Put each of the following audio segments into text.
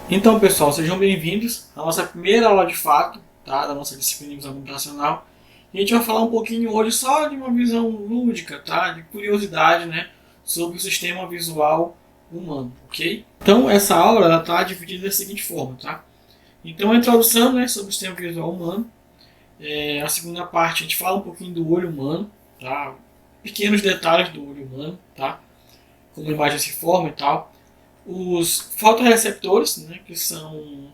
Então, pessoal, sejam bem-vindos à nossa primeira aula de fato, tá, da nossa disciplina de visão computacional. E a gente vai falar um pouquinho hoje só de uma visão lúdica, tá, de curiosidade, né, sobre o sistema visual humano, ok? Então, essa aula está dividida da seguinte forma, tá? Então, a introdução, né, sobre o sistema visual humano. A segunda parte, a gente fala um pouquinho do olho humano, tá? Pequenos detalhes do olho humano, tá? Como a imagem se forma e tal. Os fotorreceptores, né, que são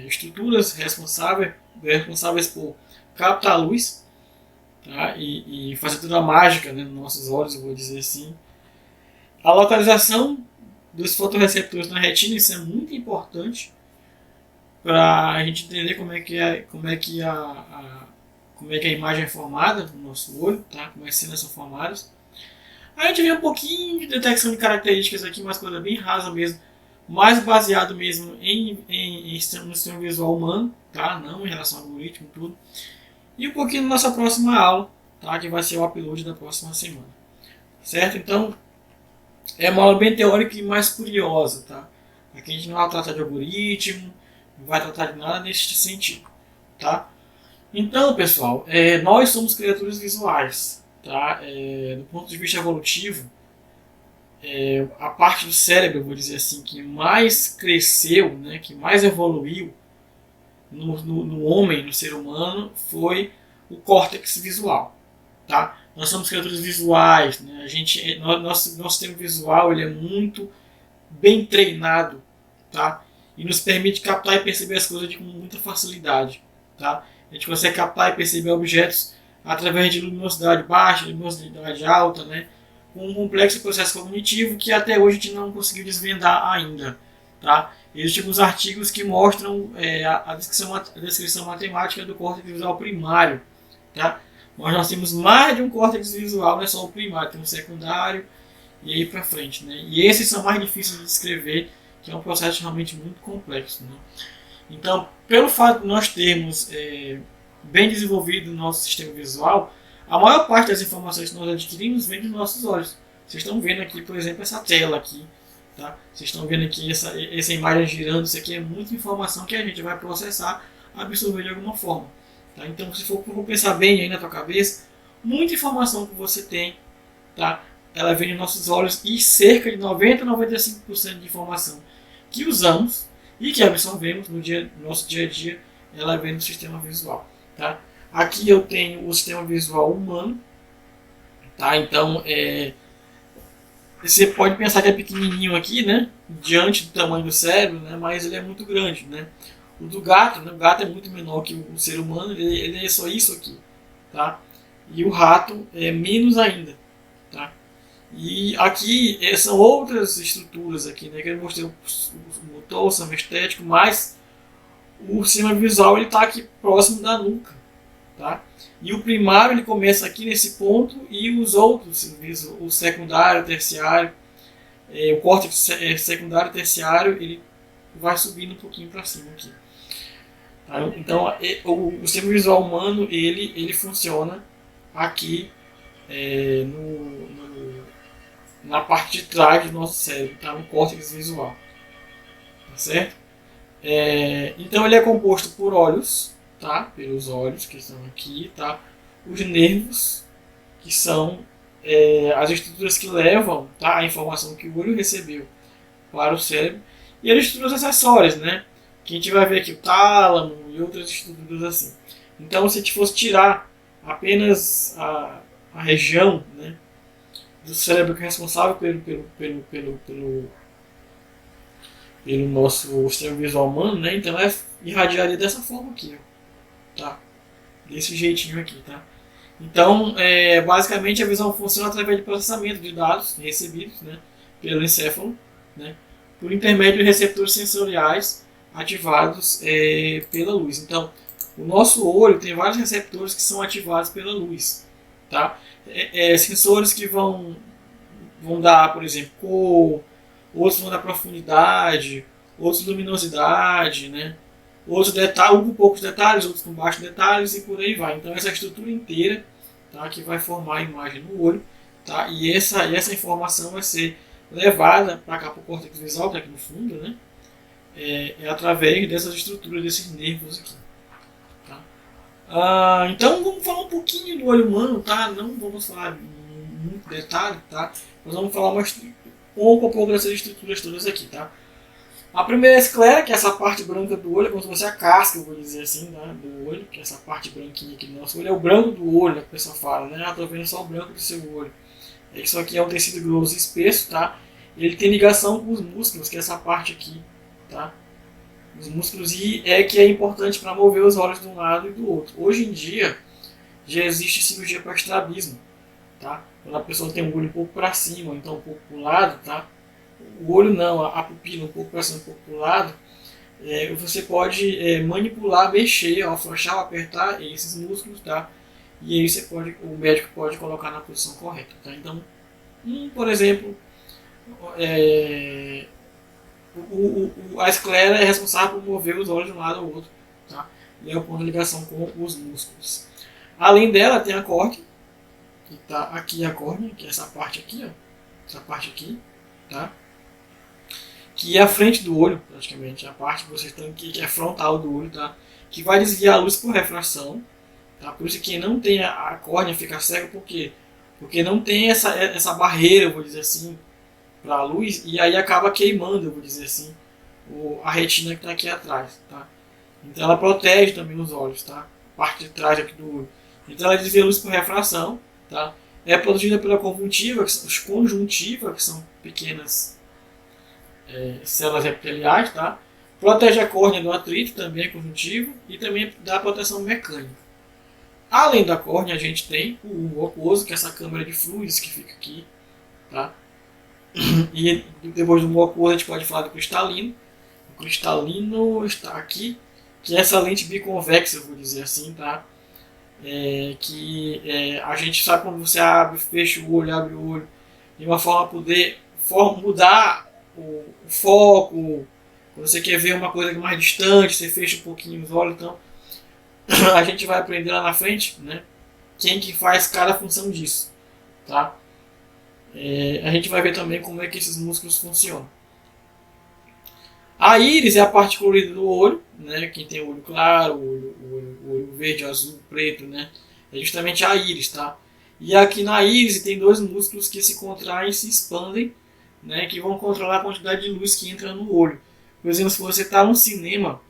estruturas responsáveis por captar a luz, tá, e fazer toda a mágica, né, nos nossos olhos, eu vou dizer assim. A localização dos fotorreceptores na retina, isso é muito importante para a gente entender como é que a imagem é formada no nosso olho, tá, como as cenas são formadas. Aí a gente vê um pouquinho de detecção de características aqui, umas coisas bem rasas mesmo, mais baseado mesmo no sistema visual humano, tá? Não em relação ao algoritmo e tudo. E um pouquinho na nossa próxima aula, tá? Que vai ser o upload da próxima semana. Certo? Então, é uma aula bem teórica e mais curiosa, tá? Aqui a gente não vai tratar de algoritmo, não vai tratar de nada nesse sentido, tá? Então, pessoal, nós somos criaturas visuais, tá? Do ponto de vista evolutivo, a parte do cérebro, eu vou dizer assim, que mais cresceu, né, que mais evoluiu no homem, no ser humano, foi o córtex visual. Tá? Nós somos criaturas visuais, né? Nosso sistema visual ele é muito bem treinado, tá? E nos permite captar e perceber as coisas com muita facilidade. Tá? A gente consegue captar e perceber objetos através de luminosidade baixa, luminosidade alta, né? Com um complexo processo cognitivo que até hoje a gente não conseguiu desvendar ainda. Tá? Existem alguns artigos que mostram a descrição matemática do córtex visual primário. Tá? Mas nós temos mais de um córtex visual, não é só o primário, tem um secundário e aí para frente. Né? E esses são mais difíceis de descrever, que é um processo realmente muito complexo. Né? Então, pelo fato de nós termos bem desenvolvido o nosso sistema visual, a maior parte das informações que nós adquirimos vem dos nossos olhos. Vocês estão vendo aqui, por exemplo, essa tela aqui. Tá? Vocês estão vendo aqui essa imagem girando. Isso aqui é muita informação que a gente vai processar, absorver de alguma forma. Tá? Então, se for pensar bem aí na tua cabeça, muita informação que você tem, tá? Ela vem dos nossos olhos e cerca de 90 a 95% de informação que usamos e que absorvemos no nosso dia a dia, ela vem do sistema visual. Tá? Aqui eu tenho o sistema visual humano. Tá? Então, você pode pensar que é pequenininho aqui, né? Diante do tamanho do cérebro, né? Mas ele é muito grande, né? O do gato, né? O gato é muito menor que o ser humano, ele é só isso aqui, tá? E o rato é menos ainda, tá? E aqui são outras estruturas aqui, né? Que eu mostrei o motor, o sistema estético, mas o sistema visual ele está aqui próximo da nuca, tá? E o primário ele começa aqui nesse ponto e os outros, o secundário, o terciário, o córtex secundário e terciário, ele vai subindo um pouquinho para cima aqui. Tá? Então, o sistema visual humano ele funciona aqui na parte de trás do nosso cérebro, tá? No córtex visual, tá certo? Então ele é composto por olhos, tá? Pelos olhos que estão aqui, tá? Os nervos, que são as estruturas que levam, tá? A informação que o olho recebeu para o cérebro, e as estruturas acessórias, né? Que a gente vai ver aqui o tálamo e outras estruturas assim. Então, se a gente fosse tirar apenas a região, né, do cérebro que é responsável pelo nosso sistema visual humano, né? Então ela irradiaria dessa forma aqui, ó, tá? Desse jeitinho aqui, tá? Então, basicamente a visão funciona através de processamento de dados recebidos, né, pelo encéfalo, né, por intermédio de receptores sensoriais ativados pela luz. Então, o nosso olho tem vários receptores que são ativados pela luz, tá? Sensores que vão dar, por exemplo, cor, outros vão dar profundidade, outros luminosidade, né? Outros detalhes, um com poucos detalhes, outros com baixos detalhes e por aí vai. Então essa estrutura inteira, tá, que vai formar a imagem no olho, tá? E essa informação vai ser levada para cá para o córtex visual, que é aqui no fundo, né? é através dessas estruturas, desses nervos aqui. Tá? Então vamos falar um pouquinho do olho humano, tá? Não vamos falar em muito detalhe, tá? Nós vamos falar um pouco dessas estruturas todas aqui, tá? A primeira é a esclera, que é essa parte branca do olho, como se fosse a casca, eu vou dizer assim, né, do olho, que é essa parte branquinha aqui do nosso olho, é o branco do olho, a pessoa fala, né? Tô vendo só o branco do seu olho. Isso aqui é um tecido grosso e espesso, tá? Ele tem ligação com os músculos, que é essa parte aqui, tá? Os músculos, e que é importante para mover os olhos de um lado e do outro. Hoje em dia, já existe cirurgia para estrabismo, tá? Quando a pessoa tem o olho um pouco para cima, ou então um pouco para o lado, tá? O olho não, a pupila um pouco para cima, um pouco para o lado, você pode manipular, mexer, afrouxar ou apertar esses músculos, tá? E aí o médico pode colocar na posição correta, tá? Então, por exemplo, a esclera é responsável por mover os olhos de um lado ao outro, tá? E é o ponto de ligação com os músculos. Além dela, tem a córnea, que está aqui a córnea, que é essa parte aqui, ó, essa parte aqui, tá? Que é a frente do olho, praticamente, a parte que vocês estão aqui, que é frontal do olho, tá? Que vai desviar a luz por refração, tá? Por isso que quem não tem a córnea fica cego, por quê? Porque não tem essa barreira, eu vou dizer assim, para a luz, e aí acaba queimando, eu vou dizer assim, a retina que está aqui atrás, tá? Então ela protege também os olhos, tá? A parte de trás aqui do olho. Então ela desvia a luz por refração, tá? É protegida pela conjuntiva, os conjuntiva, que são pequenas células epiteliais, tá? Protege a córnea do atrito, também é conjuntivo, e também dá proteção mecânica. Além da córnea, a gente tem o bulbo aquoso, que é essa câmara de fluidos que fica aqui, tá? E depois do bulbo aquoso a gente pode falar do cristalino. O cristalino está aqui, que é essa lente biconvexa, eu vou dizer assim, tá? A gente sabe quando você abre, fecha o olho, abre o olho, de uma forma a poder mudar o foco. Quando você quer ver uma coisa mais distante, você fecha um pouquinho os olhos. Então a gente vai aprender lá na frente, né, quem que faz cada função disso, tá? A gente vai ver também como é que esses músculos funcionam. A íris é a parte colorida do olho, né? Quem tem olho claro, olho verde, azul, preto, né? É justamente a íris, tá? E aqui na íris tem dois músculos que se contraem e se expandem, né? Que vão controlar a quantidade de luz que entra no olho. Por exemplo, se você está no cinema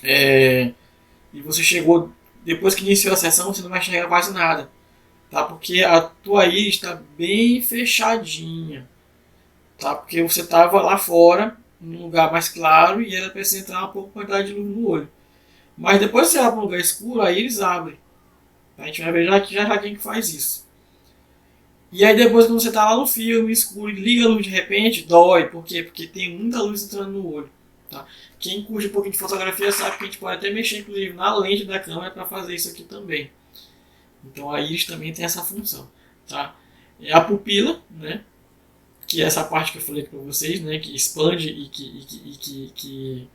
e você chegou depois que iniciou a sessão, você não vai enxergar quase nada, tá? Porque a tua íris está bem fechadinha, tá? Porque você estava lá fora num lugar mais claro e ela precisa entrar um pouco de quantidade de luz no olho. Mas depois que você vai para um lugar escuro, aí eles abrem. A gente vai ver já quem que faz isso. E aí depois quando você está lá no filme escuro e liga a luz de repente, dói. Por quê? Porque tem muita luz entrando no olho. Tá? Quem curte um pouquinho de fotografia sabe que a gente pode até mexer inclusive na lente da câmera para fazer isso aqui também. Então a íris também tem essa função. Tá? É a pupila, né? Que é essa parte que eu falei para vocês, né, que expande e que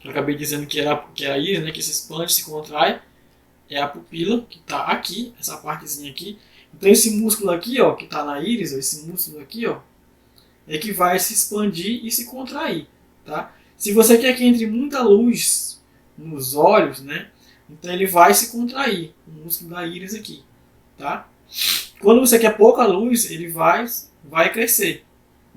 eu acabei dizendo que era a íris, né, que se expande, se contrai, é a pupila, que está aqui, essa partezinha aqui. Então esse músculo aqui, ó, que está na íris, ó, esse músculo aqui, ó, é que vai se expandir e se contrair, tá? Se você quer que entre muita luz nos olhos, né, então ele vai se contrair, o músculo da íris aqui, tá? Quando você quer pouca luz, ele vai crescer.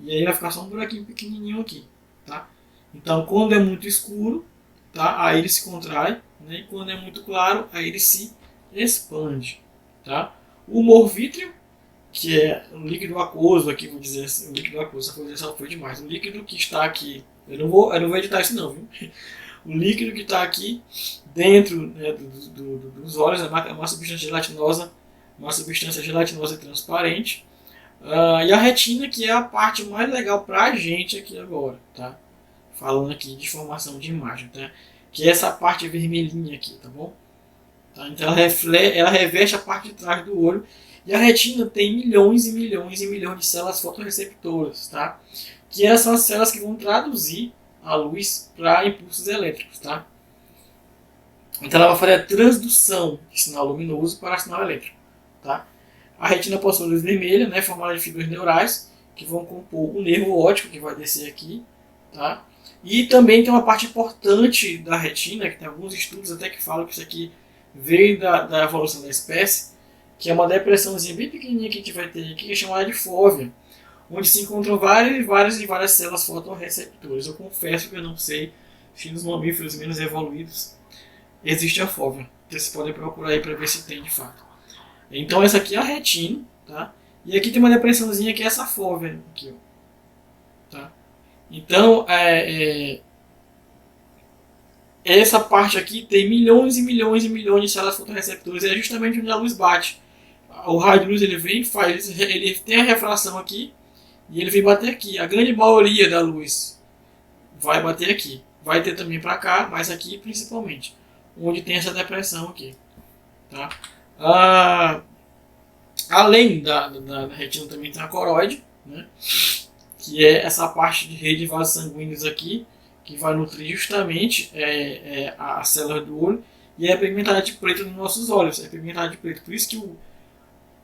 E aí vai ficar só um buraquinho pequenininho aqui, tá? Então, quando é muito escuro, tá? Aí ele se contrai, né? E quando é muito claro, aí ele se expande, tá? O humor vítreo, que é um líquido aquoso aqui, vou dizer assim, o líquido aquoso, essa foi demais. O líquido que está aqui, eu não vou editar isso não, viu? O líquido que está aqui dentro, né, dos olhos é uma substância gelatinosa, e transparente. E a retina, que é a parte mais legal pra gente aqui agora, tá? Falando aqui de formação de imagem, tá? Que é essa parte vermelhinha aqui, tá bom? Tá? Então ela reveste a parte de trás do olho. E a retina tem milhões e milhões e milhões de células fotorreceptoras, tá? Que essas são as células que vão traduzir a luz para impulsos elétricos, tá? Então ela vai fazer a transdução de sinal luminoso para sinal elétrico, tá? A retina possui luz vermelha, né, formada de fibras neurais, que vão compor o nervo óptico, que vai descer aqui, tá? E também tem uma parte importante da retina, que tem alguns estudos até que falam que isso aqui veio da evolução da espécie, que é uma depressãozinha bem pequenininha que a gente vai ter aqui, que é chamada de fóvea, onde se encontram várias células fotorreceptoras. Eu confesso que eu não sei se nos mamíferos menos evoluídos existe a fóvea. Vocês podem procurar aí para ver se tem de fato. Então essa aqui é a retina, tá? E aqui tem uma depressãozinha que é essa fóvea aqui, ó, tá? Então essa parte aqui tem milhões e milhões e milhões de células fotorreceptoras, e é justamente onde a luz bate. O raio de luz ele vem, ele tem a refração aqui e ele vem bater aqui. A grande maioria da luz vai bater aqui. Vai ter também para cá, mas aqui principalmente, onde tem essa depressão aqui, tá? Além da retina também tem a coroide, né? Que é essa parte de rede de vasos sanguíneos aqui, que vai nutrir justamente a célula do olho, e é pigmentada de preto nos nossos olhos. É pigmentada de preto, por isso que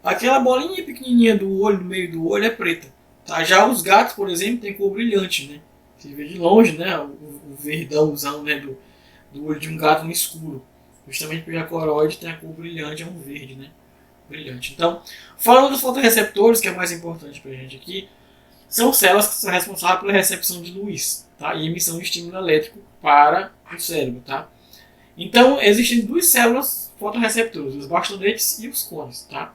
aquela bolinha pequenininha do olho, no meio do olho, é preta. Tá? Já os gatos, por exemplo, tem cor brilhante, né? Você vê de longe, né? O verdãozão, né? do olho de um gato no escuro. Justamente porque a coroide tem a cor brilhante, é um verde, né? Brilhante. Então, falando dos fotorreceptores, que é mais importante pra gente aqui, são células que são responsáveis pela recepção de luz, tá? E emissão de estímulo elétrico para o cérebro, tá? Então, existem duas células fotorreceptoras, os bastonetes e os cones, tá?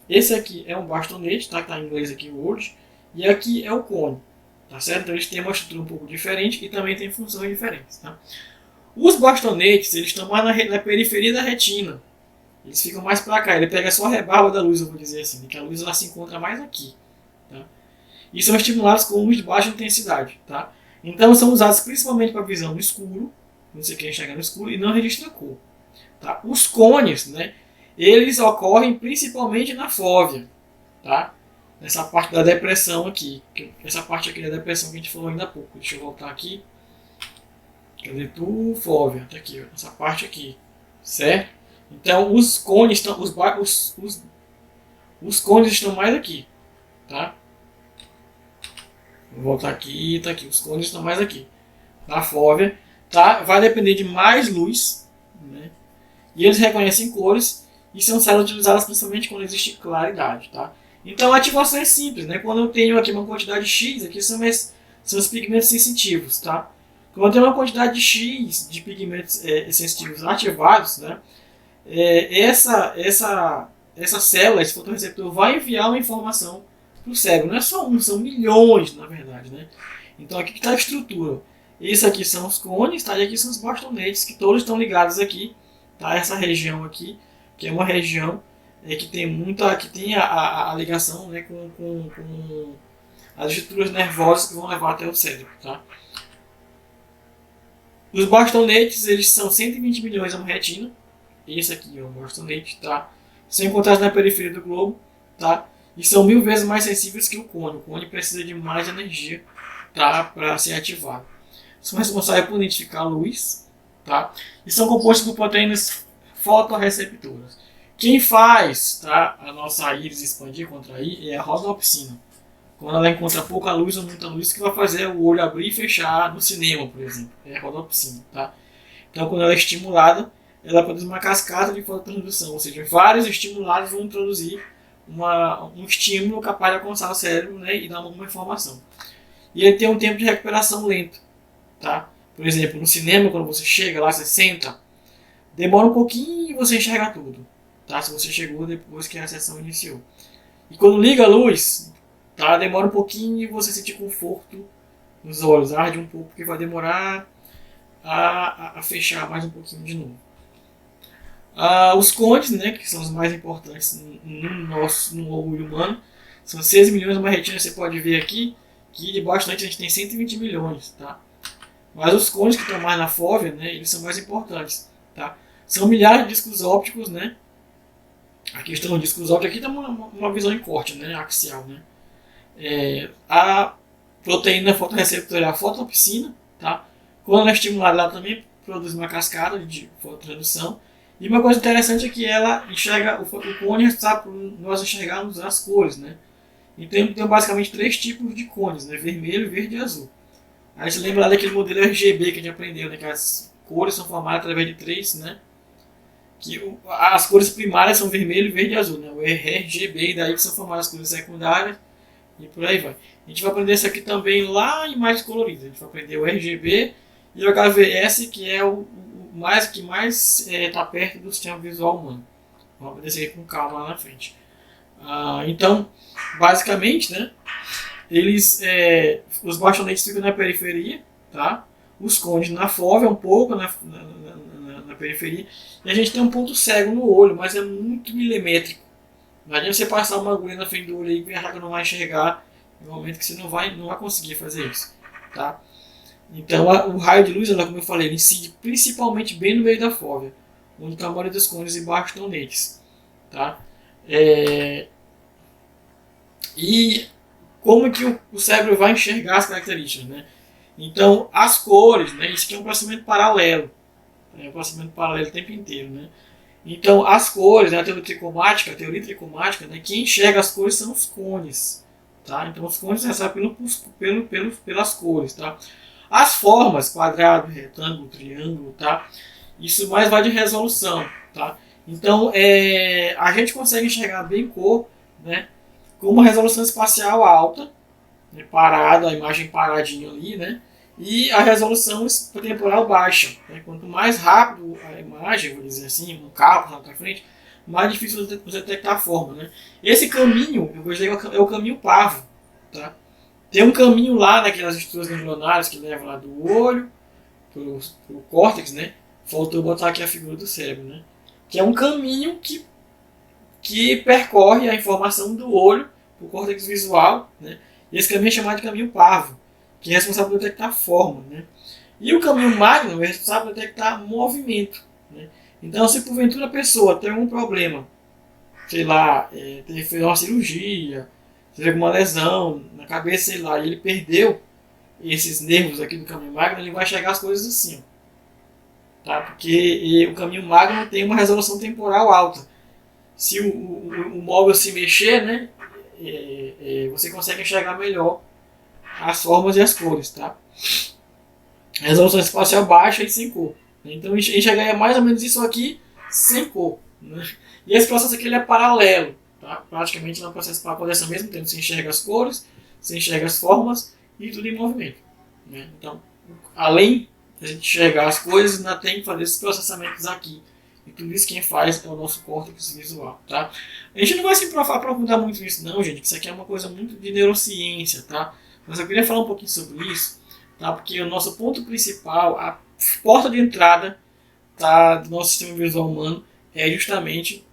Esse aqui é um bastonete, tá? Que tá em inglês aqui, word, e aqui é o cone, tá certo? Então, eles têm uma estrutura um pouco diferente e também têm funções diferentes, tá? Os bastonetes, eles estão mais na periferia da retina. Eles ficam mais para cá, ele pega só a rebarba da luz, eu vou dizer assim, que a luz ela se encontra mais aqui, tá? E são estimulados com luz de baixa intensidade, tá? Então são usados principalmente para visão no escuro, quando você quer enxergar no escuro, e não registra cor, tá? Os cones, né, eles ocorrem principalmente na fóvea, tá? Nessa parte da depressão aqui, essa parte aqui da depressão que a gente falou ainda há pouco. Deixa eu voltar aqui. Cadê tu? Fóvea, tá aqui, ó, essa parte aqui, certo? Então os cones estão, os cones estão mais aqui, tá? Vou voltar aqui, tá aqui. Os cones estão mais aqui. Na fóvea, tá? Vai depender de mais luz, né? E eles reconhecem cores e são células utilizadas principalmente quando existe claridade, tá? Então a ativação é simples, né? Quando eu tenho aqui uma quantidade X, aqui são os pigmentos sensitivos, tá? Quando eu tenho uma quantidade X de pigmentos sensitivos ativados, né? Essa célula, esse fotorreceptor, vai enviar uma informação para o cérebro. Não é só um, são milhões, na verdade, né? Então aqui que está a estrutura. Isso aqui são os cones, tá? E aqui são os bastonetes, que todos estão ligados aqui, tá? Essa região aqui, que é uma região que tem a ligação, né, com as estruturas nervosas que vão levar até o cérebro, tá? Os bastonetes, eles são 120 milhões na retina. Esse aqui é um bastonete, tá? São encontrados na periferia do globo, tá? E são 1000 vezes mais sensíveis que o cone. O cone precisa de mais energia, tá, para ser ativado. São responsáveis por identificar a luz, tá? E são compostos por proteínas fotorreceptoras. Quem faz, tá, a nossa íris expandir, contrair, é a rodopsina. Quando ela encontra pouca luz ou muita luz, que vai fazer o olho abrir e fechar no cinema, por exemplo. É a rodopsina, tá? Então, quando ela é estimulada, ela produz uma cascata de fototransdução, ou seja, vários estimulados vão produzir um estímulo capaz de alcançar o cérebro, né, e dar uma informação. E ele tem um tempo de recuperação lento, tá? Por exemplo, no cinema, quando você chega lá, você senta, demora um pouquinho e você enxerga tudo, tá? Se você chegou depois que a sessão iniciou. E quando liga a luz, tá, demora um pouquinho e você sente conforto nos olhos, arde um pouco, porque vai demorar a fechar mais um pouquinho de novo. Os cones, né, que são os mais importantes no olho humano, são 6 milhões numa retina. Você pode ver aqui que de bastante a gente tem 120 milhões, tá? Mas os cones que estão mais na fóvea, né, eles são mais importantes, tá? São milhares de discos ópticos, né? Aqui estão os discos ópticos, aqui está uma visão em corte, né, axial, né? A proteína fotorreceptora é a fotopsina, tá? Quando ela é estimulada, ela também produz uma cascata de fototransdução. E uma coisa interessante é que ela enxerga, o cone está para nós enxergarmos as cores, né? Então tem basicamente 3 tipos de cones, né? Vermelho, verde e azul. A gente lembra lá daquele modelo RGB que a gente aprendeu, né? Que as cores são formadas através de três, né? As cores primárias são vermelho, verde e azul, né? O RGB, e daí que são formadas as cores secundárias e por aí vai. A gente vai aprender isso aqui também lá em imagens coloridas. A gente vai aprender o RGB e o HVS, que é o que mais está perto do sistema visual humano. Vamos aprender isso aqui com calma lá na frente. Então, basicamente, né? Os bastonetes ficam na periferia, tá? Os cones na fóvea, um pouco na periferia. E a gente tem um ponto cego no olho, mas é muito milimétrico. Não adianta você passar uma agulha na frente do olho e pensar que não vai enxergar no momento que você não vai conseguir fazer isso. Tá? Então o raio de luz, como eu falei, ele incide principalmente bem no meio da fóvea, onde está a maioria dos cones e bastonetes. Tá? E como que o cérebro vai enxergar as características? Né? Então as cores, né, isso aqui é um processamento paralelo. É um processamento paralelo o tempo inteiro. Né? Então, as cores, né, a teoria tricomática, né, quem enxerga as cores são os cones. Tá? Então, os cones recebem pelas cores. Tá? As formas, quadrado, retângulo, triângulo, tá? Isso mais vai de resolução. Tá? Então, a gente consegue enxergar bem cor, né, com uma resolução espacial alta, né, a imagem paradinha ali, né? E a resolução temporal baixa. Né? Quanto mais rápido a imagem, vou dizer assim, um carro na frente, mais difícil você detectar a forma. Né? Esse caminho, eu vou dizer, é o caminho parvo. Tá? Tem um caminho lá naquelas estruturas ganglionares que levam lá do olho pro córtex, né? Faltou botar aqui a figura do cérebro, né? Que é um caminho que percorre a informação do olho pro córtex visual, né? E esse caminho é chamado de caminho parvo, que é responsável por detectar forma. Né? E o caminho magno é responsável por detectar movimento. Né? Então, se porventura a pessoa tem algum problema, sei lá, fez uma cirurgia, teve alguma lesão na cabeça, sei lá, e ele perdeu esses nervos aqui do caminho magno, ele vai enxergar as coisas assim. Tá? Porque o caminho magno tem uma resolução temporal alta. Se o móvel se mexer, né, você consegue enxergar melhor as formas e as cores, tá? Resolução espacial baixa e sem cor. Então a gente enxergaria mais ou menos isso aqui sem cor. Né? E esse processo aqui ele é paralelo. Tá? Praticamente é um processo para acontece ao mesmo tempo. Você enxerga as cores, você enxerga as formas e tudo em movimento. Né? Então, além de a gente enxergar as coisas, ainda tem que fazer esses processamentos aqui. E tudo isso quem faz é o nosso córtex visual. Tá? A gente não vai se aprofundar muito nisso não, gente. Isso aqui é uma coisa muito de neurociência. Tá? Mas eu queria falar um pouquinho sobre isso, tá? Porque o nosso ponto principal, a porta de entrada, tá, do nosso sistema visual humano é justamente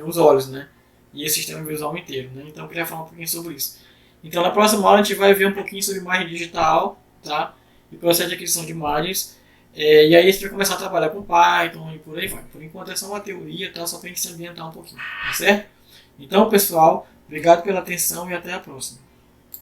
os olhos, né? E esse sistema visual inteiro. Né? Então eu queria falar um pouquinho sobre isso. Então na próxima aula a gente vai ver um pouquinho sobre imagem digital, tá? E processo de aquisição de imagens. E aí a gente vai começar a trabalhar com Python e por aí vai. Por enquanto é só uma teoria, tá? Só para a gente se ambientar um pouquinho, tá certo? Então pessoal, obrigado pela atenção e até a próxima.